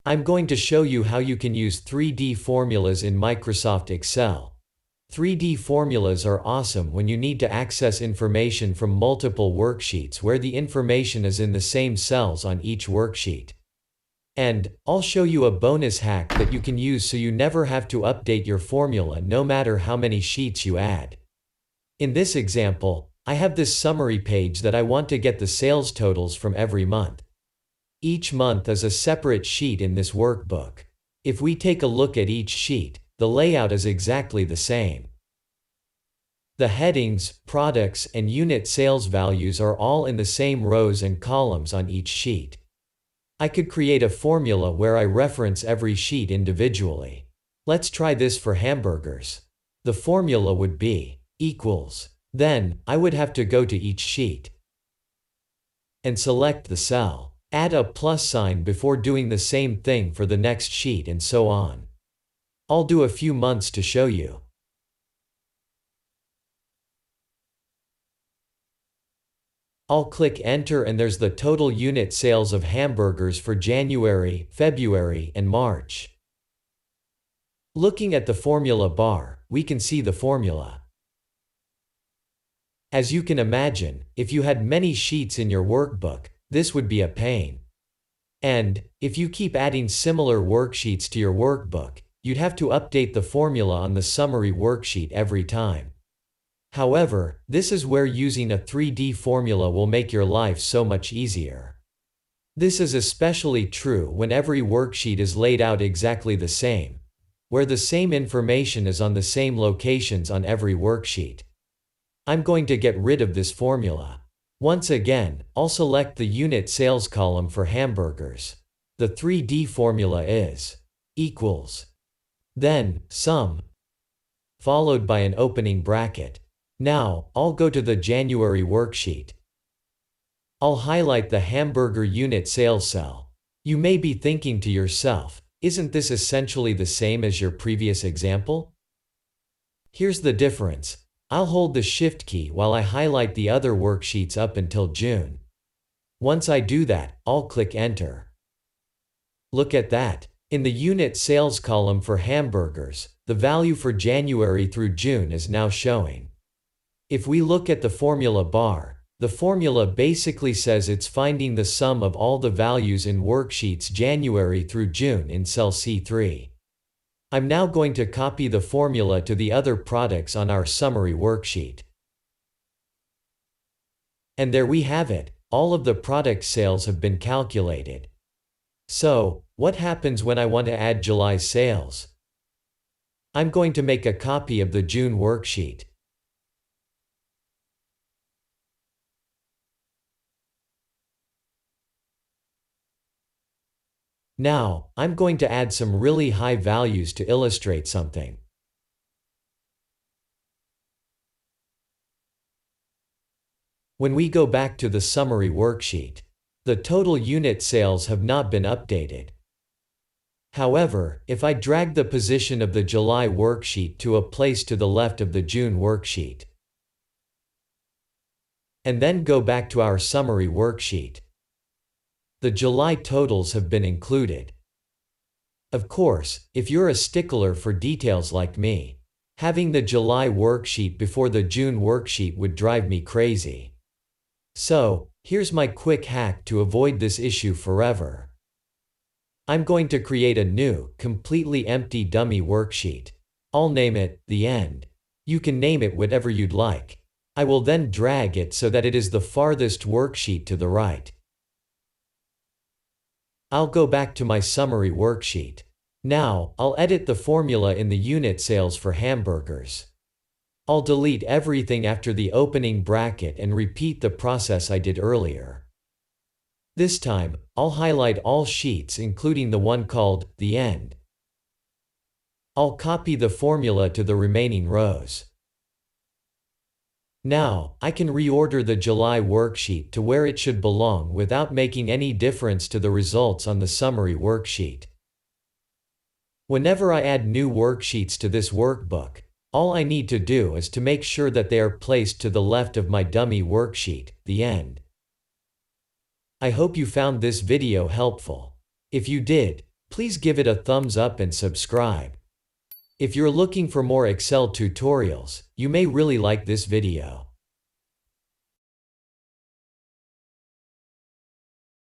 I'm going to show you how you can use 3D formulas in Microsoft Excel. 3D formulas are awesome when you need to access information from multiple worksheets where the information is in the same cells on each worksheet. And I'll show you a bonus hack that you can use so you never have to update your formula no matter how many sheets you add. In this example, I have this summary page that I want to get the sales totals from every month. Each month is a separate sheet in this workbook. If we take a look at each sheet, the layout is exactly the same. The headings, products, and unit sales values are all in the same rows and columns on each sheet. I could create a formula where I reference every sheet individually. Let's try this for hamburgers. The formula would be equals. Then, I would have to go to each sheet and select the cell. Add a plus sign before doing the same thing for the next sheet and so on. I'll do a few months to show you. I'll click enter and there's the total unit sales of hamburgers for January, February, and March. Looking at the formula bar, we can see the formula. As you can imagine, if you had many sheets in your workbook, this would be a pain. And if you keep adding similar worksheets to your workbook, you'd have to update the formula on the summary worksheet every time. However, this is where using a 3D formula will make your life so much easier. This is especially true when every worksheet is laid out exactly the same, where the same information is on the same locations on every worksheet. I'm going to get rid of this formula. Once again, I'll select the unit sales column for hamburgers. The 3D formula is equals. Then, sum, followed by an opening bracket. Now, I'll go to the January worksheet. I'll highlight the hamburger unit sales cell. You may be thinking to yourself, isn't this essentially the same as your previous example? Here's the difference. I'll hold the Shift key while I highlight the other worksheets up until June. Once I do that, I'll click Enter. Look at that. In the unit sales column for hamburgers, the value for January through June is now showing. If we look at the formula bar, the formula basically says it's finding the sum of all the values in worksheets January through June in cell C3. I'm now going to copy the formula to the other products on our summary worksheet. And there we have it. All of the product sales have been calculated. So, what happens when I want to add July sales? I'm going to make a copy of the June worksheet. Now, I'm going to add some really high values to illustrate something. When we go back to the summary worksheet, the total unit sales have not been updated. However, if I drag the position of the July worksheet to a place to the left of the June worksheet, and then go back to our summary worksheet, the July totals have been included. Of course, if you're a stickler for details like me, having the July worksheet before the June worksheet would drive me crazy. So, here's my quick hack to avoid this issue forever. I'm going to create a new, completely empty dummy worksheet. I'll name it, The End. You can name it whatever you'd like. I will then drag it so that it is the farthest worksheet to the right. I'll go back to my summary worksheet. Now, I'll edit the formula in the unit sales for hamburgers. I'll delete everything after the opening bracket and repeat the process I did earlier. This time, I'll highlight all sheets including the one called The End. I'll copy the formula to the remaining rows. Now, I can reorder the July worksheet to where it should belong without making any difference to the results on the summary worksheet. Whenever I add new worksheets to this workbook, all I need to do is to make sure that they are placed to the left of my dummy worksheet, The End. I hope you found this video helpful. If you did, Please give it a thumbs up and subscribe. If you're looking for more Excel tutorials, you may really like this video.